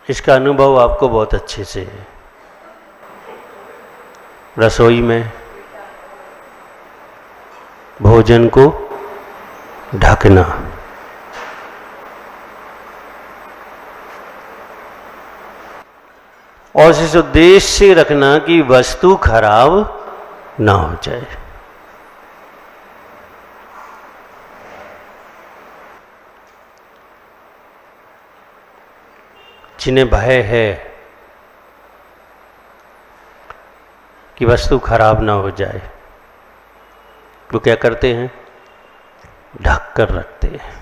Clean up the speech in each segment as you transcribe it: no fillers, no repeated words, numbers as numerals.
इसका अनुभव आपको बहुत अच्छे से है। रसोई में भोजन को ढकना, और इस उद्देश्य से रखना कि वस्तु खराब ना हो जाए। जिन्हें भय है कि वस्तु खराब ना हो जाए, वो क्या करते हैं? ढक कर रखते हैं।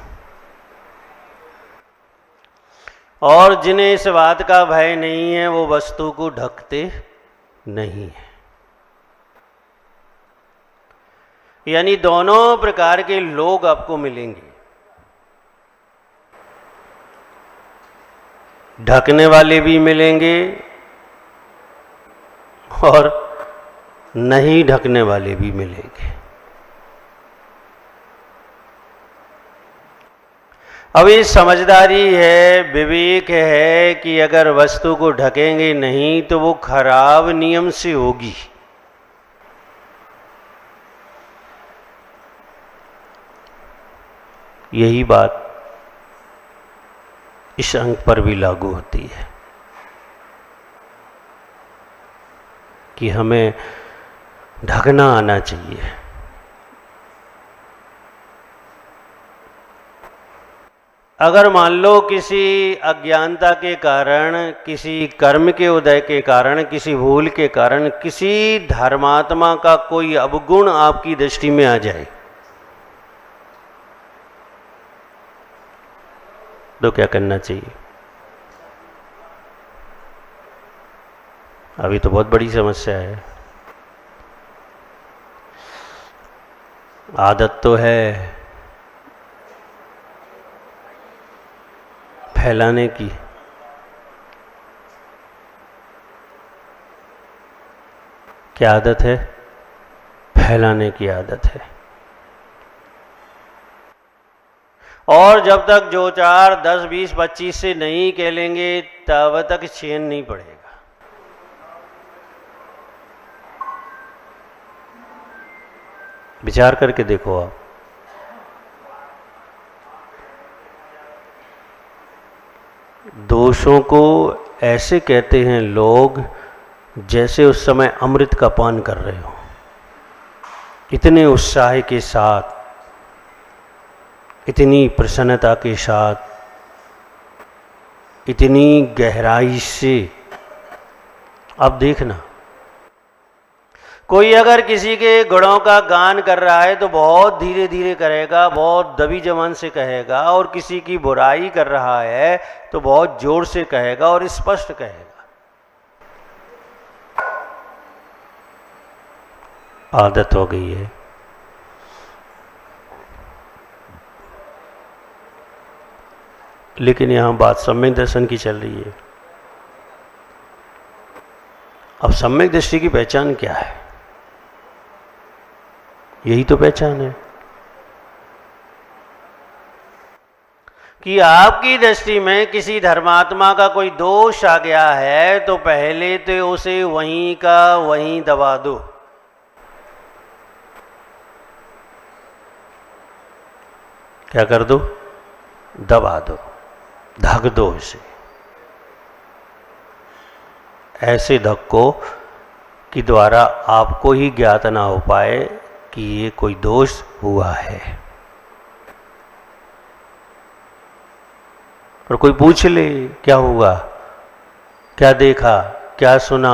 और जिन्हें इस बात का भय नहीं है, वो वस्तु को ढकते नहीं है। यानी दोनों प्रकार के लोग आपको मिलेंगे। ढकने वाले भी मिलेंगे और नहीं ढकने वाले भी मिलेंगे। अब ये समझदारी है, विवेक है कि अगर वस्तु को ढकेंगे नहीं तो वो खराब नियम से होगी। यही बात इस अंक पर भी लागू होती है कि हमें ढकना आना चाहिए। अगर मान लो किसी अज्ञानता के कारण, किसी कर्म के उदय के कारण, किसी भूल के कारण किसी धर्मात्मा का कोई अवगुण आपकी दृष्टि में आ जाए, तो क्या करना चाहिए? अभी तो बहुत बड़ी समस्या है। आदत तो है फैलाने की, क्या आदत है? फैलाने की आदत है। और जब तक जो 4, 10, 20, 25 से नहीं कहलेंगे तब तक चैन नहीं पड़ेगा। विचार करके देखो आप, दोषों को ऐसे कहते हैं लोग जैसे उस समय अमृत का पान कर रहे हो, इतने उत्साह के साथ, इतनी प्रसन्नता के साथ, इतनी गहराई से। अब देखना, कोई अगर किसी के गुणों का गान कर रहा है तो बहुत धीरे धीरे करेगा, बहुत दबी जबान से कहेगा, और किसी की बुराई कर रहा है तो बहुत जोर से कहेगा और स्पष्ट कहेगा। आदत हो गई है। लेकिन यहां बात सम्यक दर्शन की चल रही है। अब सम्यक दृष्टि की पहचान क्या है? यही तो पहचान है कि आपकी दृष्टि में किसी धर्मात्मा का कोई दोष आ गया है तो पहले तो उसे वहीं का वहीं दबा दो। क्या कर दो? दबा दो, ढक दो इसे। ऐसे धक्को कि द्वारा आपको ही ज्ञात ना हो पाए कि ये कोई दोष हुआ है। और कोई पूछ ले क्या हुआ, क्या देखा, क्या सुना,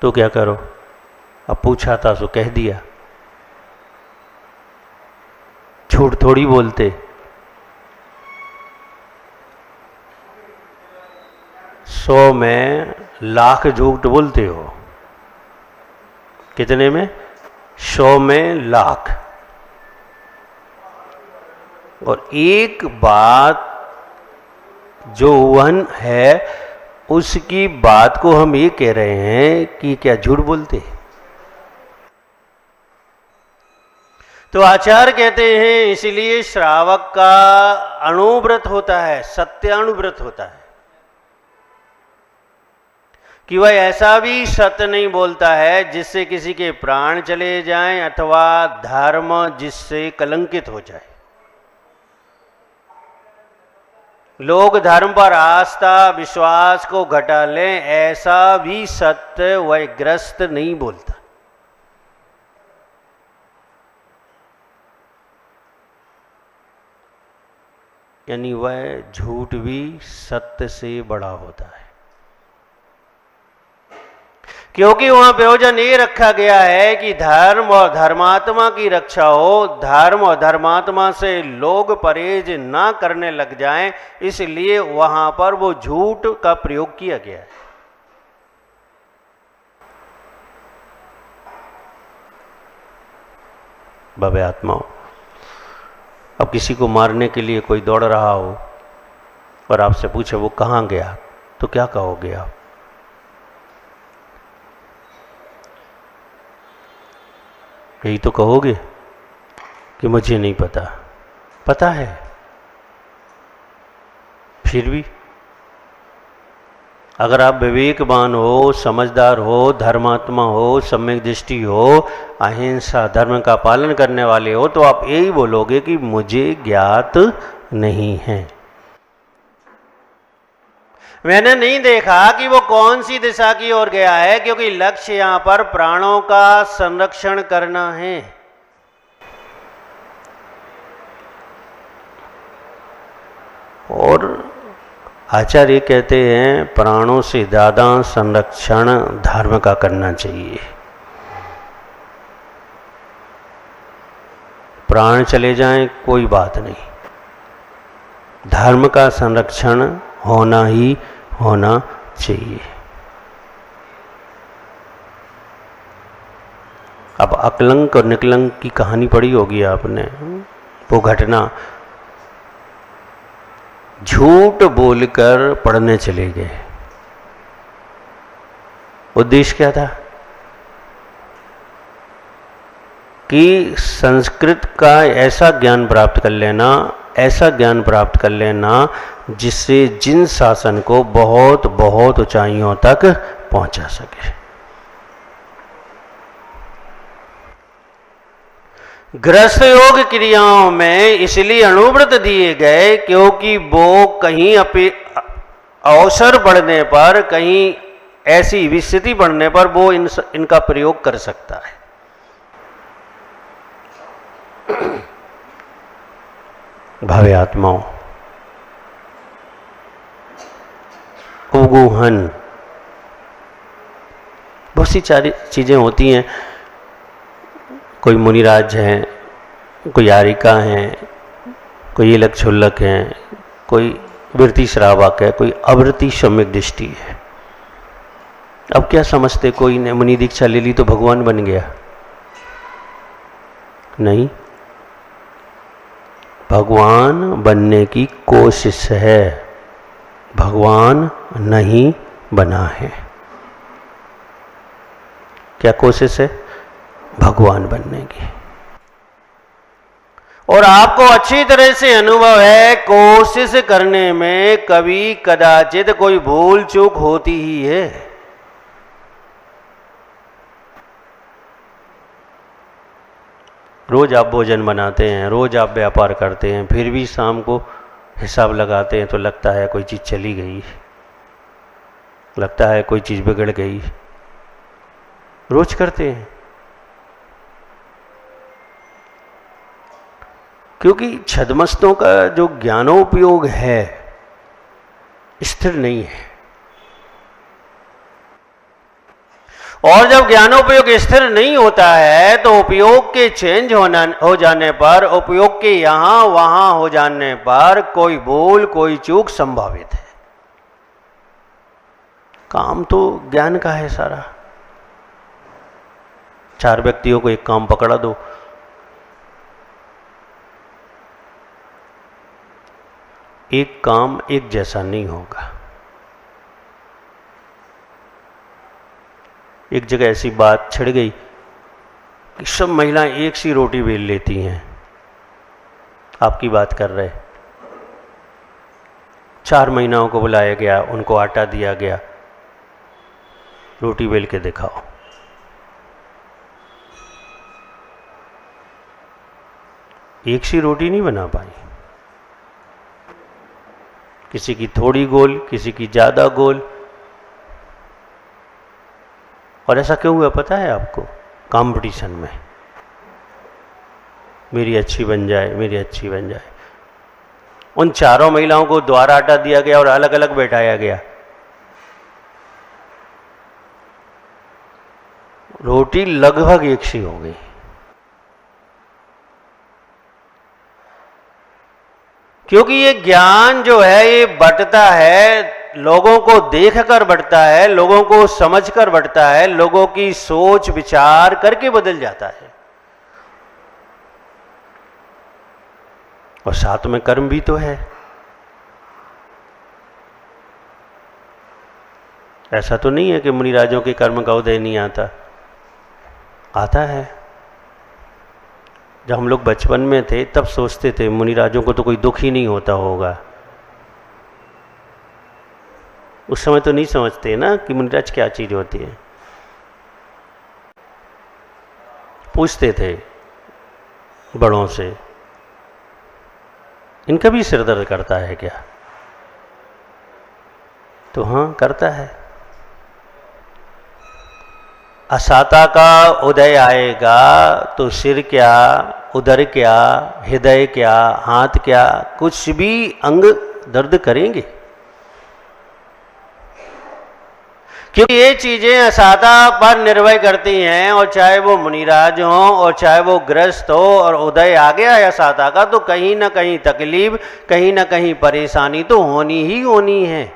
तो क्या करो? अब पूछा था सो कह दिया। झूठ थोड़ी बोलते। 100 में लाख झूठ बोलते हो। कितने में? 100 में लाख। और एक बात जो वन है उसकी बात को हम ये कह रहे हैं कि क्या झूठ बोलते? तो आचार्य कहते हैं इसलिए श्रावक का अणुव्रत होता है, सत्यानुव्रत होता है कि वह ऐसा भी सत्य नहीं बोलता है जिससे किसी के प्राण चले जाएं अथवा धर्म जिससे कलंकित हो जाए। लोग धर्म पर आस्था विश्वास को घटा लें, ऐसा भी सत्य वह ग्रस्त नहीं बोलता। यानी वह झूठ भी सत्य से बड़ा होता है, क्योंकि वहां प्रयोजन ये रखा गया है कि धर्म और धर्मात्मा की रक्षा हो, धर्म और धर्मात्मा से लोग परहेज ना करने लग जाएं, इसलिए वहां पर वो झूठ का प्रयोग किया गया है। भव्य आत्माओं, अब किसी को मारने के लिए कोई दौड़ रहा हो और आपसे पूछे वो कहाँ गया, तो क्या कहोगे आप? यही तो कहोगे कि मुझे नहीं पता। पता है, फिर भी अगर आप विवेकवान हो, समझदार हो, धर्मात्मा हो, सम्यक दृष्टि हो, अहिंसा धर्म का पालन करने वाले हो, तो आप यही बोलोगे कि मुझे ज्ञात नहीं है। मैंने नहीं देखा कि वो कौन सी दिशा की ओर गया है, क्योंकि लक्ष्य यहां पर प्राणों का संरक्षण करना है। और आचार्य कहते हैं प्राणों से ज़्यादा संरक्षण धर्म का करना चाहिए। प्राण चले जाएं कोई बात नहीं, धर्म का संरक्षण होना ही होना चाहिए। अब अकलंक और निकलंक की कहानी पढ़ी होगी आपने। वो घटना, झूठ बोलकर पढ़ने चले गए। उद्देश्य क्या था कि संस्कृत का ऐसा ज्ञान प्राप्त कर लेना, ऐसा ज्ञान प्राप्त कर लेना जिससे जिन शासन को बहुत बहुत ऊंचाइयों तक पहुंचा सके। ग्रस्त योग क्रियाओं में इसलिए अणुव्रत दिए गए क्योंकि वो कहीं अवसर पड़ने पर, कहीं ऐसी विस्थिति पड़ने पर वो इनका प्रयोग कर सकता है। भव्य आत्माओं, उगुहन बहुत सी चीजें होती हैं। कोई मुनिराज हैं, कोई यारिका हैं, कोई इलक छुल्लक हैं, कोई वृत्ति श्रावक है, कोई अवृत्ति सम्यक दृष्टि है। अब क्या समझते, कोई ने मुनि दीक्षा ले ली तो भगवान बन गया? नहीं, भगवान बनने की कोशिश है, भगवान नहीं बना है। क्या कोशिश है? भगवान बनने की। और आपको अच्छी तरह से अनुभव है, कोशिश करने में कभी कदाचित कोई भूल चूक होती ही है। रोज आप भोजन बनाते हैं, रोज आप व्यापार करते हैं, फिर भी शाम को हिसाब लगाते हैं तो लगता है कोई चीज चली गई, लगता है कोई चीज बिगड़ गई। रोज करते हैं क्योंकि छद्मस्तों का जो ज्ञानोपयोग है स्थिर नहीं है। और जब ज्ञानोपयोग स्थिर नहीं होता है तो उपयोग के चेंज हो जाने पर, उपयोग के यहां वहां हो जाने पर कोई भूल कोई चूक संभावित है। काम तो ज्ञान का है सारा। 4 व्यक्तियों को एक काम पकड़ा दो, एक काम एक जैसा नहीं होगा। एक जगह ऐसी बात छिड़ गई कि सब महिलाएं एक सी रोटी बेल लेती हैं। आपकी बात कर रहे। 4 महिलाओं को बुलाया गया, उनको आटा दिया गया, रोटी बेल के दिखाओ। एक सी रोटी नहीं बना पाई, किसी की थोड़ी गोल, किसी की ज़्यादा गोल। और ऐसा क्यों हुआ पता है आपको? कंपटीशन में, मेरी अच्छी बन जाए, मेरी अच्छी बन जाए। उन चारों महिलाओं को द्वारा आटा दिया गया और अलग अलग बैठाया गया। रोटी लगभग एक सी हो गई। क्योंकि ये ज्ञान जो है ये बढ़ता है, लोगों को देखकर बढ़ता है, लोगों को समझकर बढ़ता है, लोगों की सोच विचार करके बदल जाता है। और साथ में कर्म भी तो है। ऐसा तो नहीं है कि मुनिराजों के कर्म का उदय नहीं आता, आता है। जब हम लोग बचपन में थे तब सोचते थे मुनिराजों को तो कोई दुख ही नहीं होता होगा। उस समय तो नहीं समझते ना कि मुनिराज क्या चीज होती है। पूछते थे बड़ों से, इनका भी सिर दर्द करता है क्या? तो हाँ, करता है। असाता का उदय आएगा तो सिर क्या, उदर क्या, हृदय क्या, हाथ क्या, कुछ भी अंग दर्द करेंगे। क्योंकि ये चीजें असाता पर निर्भर करती हैं, और चाहे वो मुनिराज हो और चाहे वो ग्रस्त हो, और उदय आ गया है असाता का तो कहीं ना कहीं तकलीफ, कहीं ना कहीं परेशानी तो होनी ही होनी है।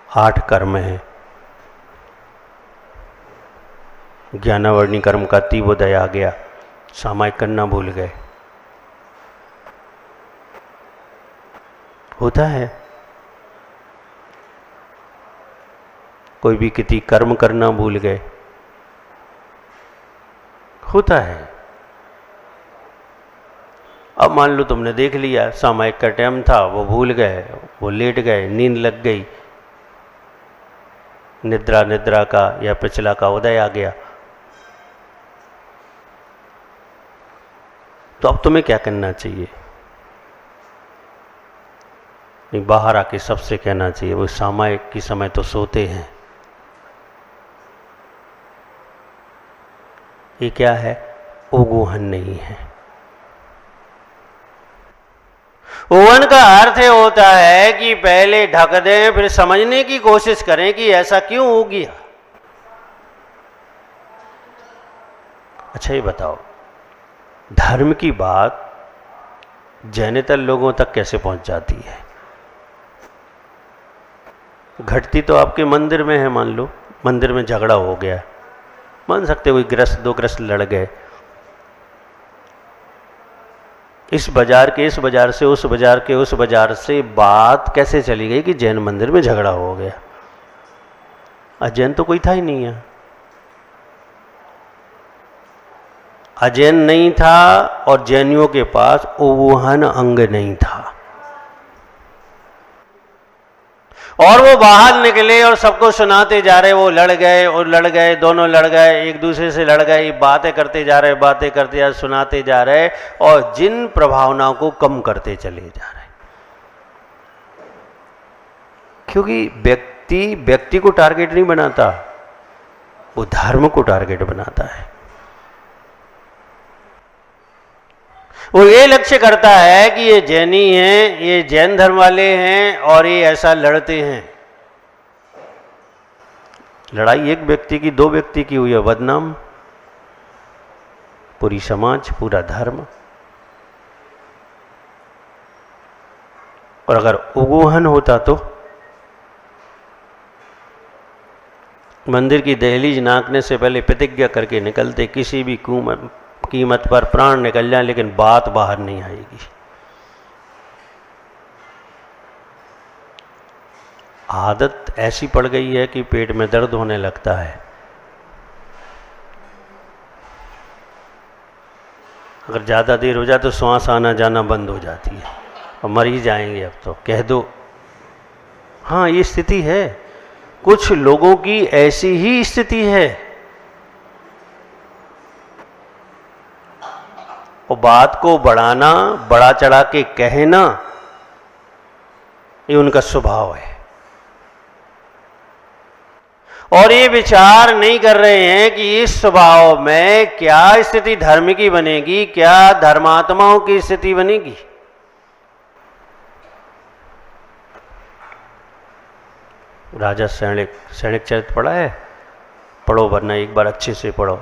8 कर्म है। ज्ञानावर्णी कर्म का तीव्रोदय आ गया, सामायिक करना भूल गए। होता है, कोई भी किसी कर्म करना भूल गए, होता है। अब मान लो तुमने देख लिया, सामायिक का टाइम था, वो भूल गए, वो लेट गए, नींद लग गई, निद्रा का या पिछला का उदय आ गया। तो अब तुम्हें क्या करना चाहिए? नहीं, बाहर आके सबसे कहना चाहिए, वो सामायिक की समय तो सोते हैं। ये क्या है? ओगोहन नहीं है। ओगोहन का अर्थ होता है कि पहले ढक दें, फिर समझने की कोशिश करें कि ऐसा क्यों हो गया। अच्छा ये बताओ, धर्म की बात जैनेतर लोगों तक कैसे पहुंच जाती है? घटती तो आपके मंदिर में है। मान लो मंदिर में झगड़ा हो गया, मान सकते कोई ग्रस्त, 2 ग्रस्त लड़ गए, इस बाजार के इस बाजार से, उस बाजार के उस बाजार से बात कैसे चली गई कि जैन मंदिर में झगड़ा हो गया। अजैन तो कोई था ही नहीं है, अजैन नहीं था, और जैनियों के पास ओगोहन अंग नहीं था। और वो बाहर निकले और सबको सुनाते जा रहे, वो लड़ गए और लड़ गए, दोनों लड़ गए, एक दूसरे से लड़ गए, बातें करते जा रहे, बातें करते जा रहे, सुनाते जा रहे, और जिन प्रभावनाओं को कम करते चले जा रहे। क्योंकि व्यक्ति को टारगेट नहीं बनाता, वो धर्म को टारगेट बनाता है। वो ये लक्ष्य करता है कि ये जैनी हैं, ये जैन धर्म वाले हैं, और ये ऐसा लड़ते हैं। लड़ाई एक व्यक्ति की, 2 व्यक्ति की हुई है, बदनाम पूरी समाज, पूरा धर्म। और अगर ओगोहन होता तो मंदिर की दहलीज नापने से पहले प्रतिज्ञा करके निकलते, किसी भी कीमत पर प्राण निकल जाए लेकिन बात बाहर नहीं आएगी। आदत ऐसी पड़ गई है कि पेट में दर्द होने लगता है, अगर ज़्यादा देर हो जाए तो श्वास आना जाना बंद हो जाती है और मर ही जाएंगे। अब तो कह दो। हाँ, ये स्थिति है, कुछ लोगों की ऐसी ही स्थिति है। और बात को बढ़ाना, बड़ा चढ़ा के कहना, ये उनका स्वभाव है। और ये विचार नहीं कर रहे हैं कि इस स्वभाव में क्या स्थिति धर्म की बनेगी, क्या धर्मात्माओं की स्थिति बनेगी। राजा सैनिक चरित्र पढ़ा है? पढ़ो, वरना एक बार अच्छे से पढ़ो।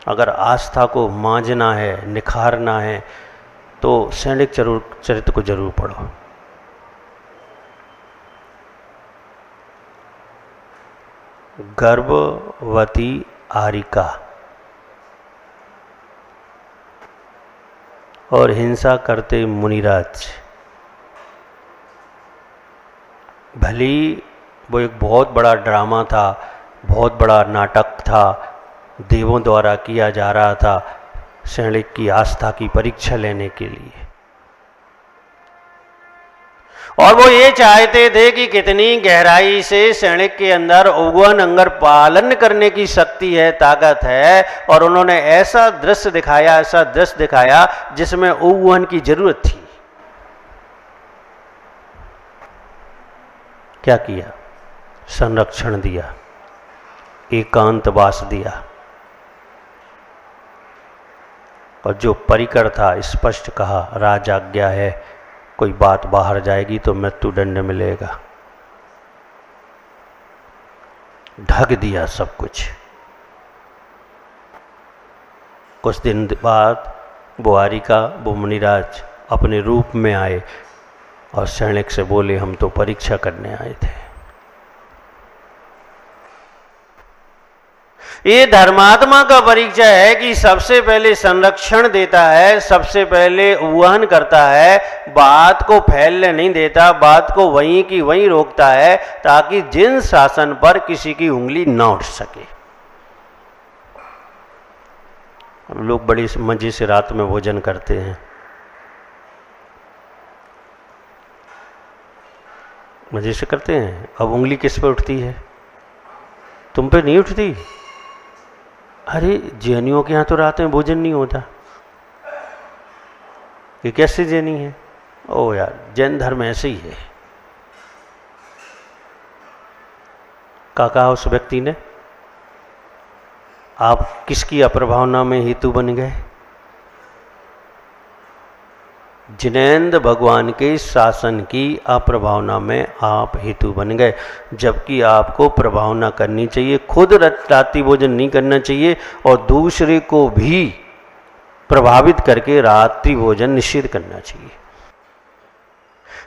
अगर आस्था को मांझना है, निखारना है, तो सैनिक चरित्र को जरूर पढ़ो। गर्भवती आरिका और हिंसा करते मुनिराज। भली वो एक बहुत बड़ा ड्रामा था, बहुत बड़ा नाटक था, देवों द्वारा किया जा रहा था सैनिक की आस्था की परीक्षा लेने के लिए। और वो ये चाहते थे कि कितनी गहराई से सैनिक के अंदर उगवन अंगर पालन करने की शक्ति है, ताकत है। और उन्होंने ऐसा दृश्य दिखाया जिसमें उगवन की जरूरत थी। क्या किया? संरक्षण दिया, एकांतवास दिया, और जो परिकर था स्पष्ट कहा, राजाज्ञा है, कोई बात बाहर जाएगी तो मृत्युदंड मिलेगा। ढक दिया सब कुछ। कुछ दिन बाद बुआरिका, वो मुनिराज अपने रूप में आए और सैनिक से बोले, हम तो परीक्षा करने आए थे। ये धर्मात्मा का परिचय है कि सबसे पहले संरक्षण देता है, सबसे पहले वहन करता है, बात को फैलने नहीं देता, बात को वहीं की वहीं रोकता है, ताकि जिन शासन पर किसी की उंगली ना उठ सके। लोग बड़ी मजे से रात में भोजन करते हैं, मजे से करते हैं। अब उंगली किस पे उठती है? तुम पे नहीं उठती। अरे जैनियों के यहाँ तो रात में भोजन नहीं होता। ये कैसे जैनी है? ओ यार, जैन धर्म ऐसे ही है। कहा उस व्यक्ति ने, आप किसकी अप्रभावना में हेतु बन गए? जिनेंद्र भगवान के शासन की अप्रभावना में आप हेतु बन गए, जबकि आपको प्रभावना करनी चाहिए। खुद रात्रि भोजन नहीं करना चाहिए और दूसरे को भी प्रभावित करके रात्रि भोजन निषिद्ध करना चाहिए।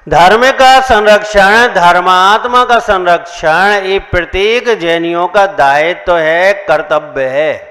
धर्म का संरक्षण, धर्मात्मा का संरक्षण, ये प्रत्येक जैनियों का दायित्व है, कर्तव्य है।